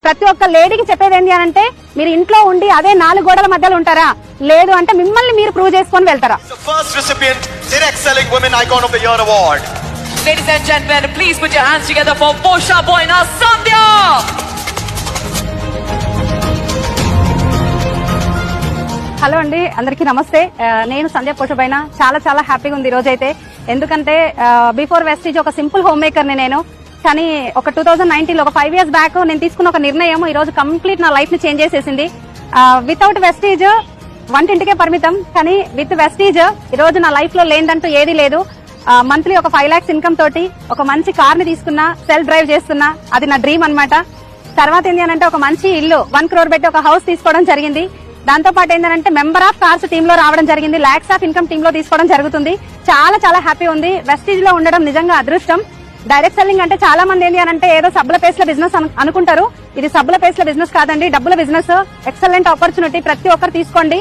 ప్రతి ఒక్క లేడీకి చెప్పేది ఏంటి అంటే మీరు ఇంట్లో ఉండి అదే 4 గోడల మధ్యలో ఉంటారా, లేదు అంటే మిమ్మల్ని మీరు ప్రూవ్ చేసుకొని వెళ్తారా. First recipient, Direct Selling Women Icon of the Year award. Ladies and gentlemen, please put your hands together for Posha Boina Sandhya. Hello అండి, అందరికీ నమస్తే. నేను సంధ్య పోషబైనా. చాలా హ్యాపీగా ఉంది ఈ రోజు అయితే. ఎందుకంటే బిఫోర్ వెస్టీజ్ ఒక సింపుల్ హోమ్ మేకర్ ని నేను, కానీ ఒక 2019 లో ఒక 5 years బ్యాక్ నేను తీసుకున్న ఒక నిర్ణయం ఈ రోజు కంప్లీట్ నా లైఫ్ ని చేంజ్ చేసేసింది. వితౌట్ వెస్టీజ్ వంటింటికే పరిమితం, కానీ విత్ వెస్టీజ్ ఈ రోజు నా లైఫ్ లో లేదంటూ ఏది లేదు. మంత్లీ ఒక 5 lakhs ఇన్కమ్ తోటి ఒక మంచి కార్ ని తీసుకున్నా, సెల్ఫ్ డ్రైవ్ చేస్తున్నా, అది నా డ్రీమ్ అన్నమాట. తర్వాత ఏంటి అంటే ఒక మంచి ఇల్లు 1 crore పెట్టి ఒక హౌస్ తీసుకోవడం జరిగింది. దాంతో పాటు ఏంటంటే మెంబర్ ఆఫ్ కార్స్ టీమ్ లో రావడం జరిగింది, లాక్స్ ఆఫ్ ఇన్కమ్ టీమ్ లో తీసుకోవడం జరుగుతుంది. చాలా హ్యాపీ ఉంది. వెస్టీజ్ లో ఉండడం నిజంగా అదృష్టం. డైరెక్ట్ సెల్లింగ్ అంటే చాలా మంది ఏంటి అంటే ఏదో సబ్బుల పేస్ల బిజినెస్ అనుకుంటారు. ఇది సబ్బుల పేస్ల బిజినెస్ కాదండి, డబ్బుల బిజినెస్. ఎక్సలెంట్ ఆపర్చునిటీ, ప్రతి ఒక్కరు తీసుకోండి.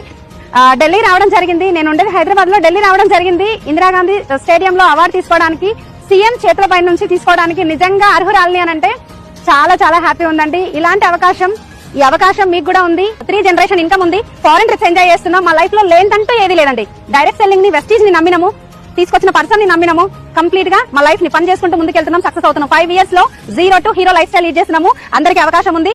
ఢిల్లీ రావడం జరిగింది, నేను ఉండేది హైదరాబాద్ లో. ఢిల్లీ రావడం జరిగింది ఇందిరాగాంధీ స్టేడియం లో అవార్డు తీసుకోవడానికి, సీఎం చేతులపై నుంచి తీసుకోవడానికి. నిజంగా అర్హురాలిని అని అంటే చాలా హ్యాపీ ఉందండి. ఇలాంటి ఈ అవకాశం మీకు కూడా ఉంది. 3 generation ఇన్కమ్ ఉంది, ఫారెన్ ట్రిప్స్ ఎంజాయ్ చేస్తున్నాం. మా లైఫ్ లో లేదంటూ ఏది లేదండి. డైరెక్ట్ సెల్లింగ్ ని, వెస్టీజ్ ని నమ్మినము, తీసుకొచ్చిన పర్సన్ ని నమ్మినము, కంప్లీట్ గా మా లైఫ్ ని పని చేసుకుంటూ ముందుకెళ్తున్నాం, సక్సెస్ అవుతున్నాం. 5 years లో 0 to hero life style lead చేస్తున్నాము. అందరికీ అవకాశం ఉంది.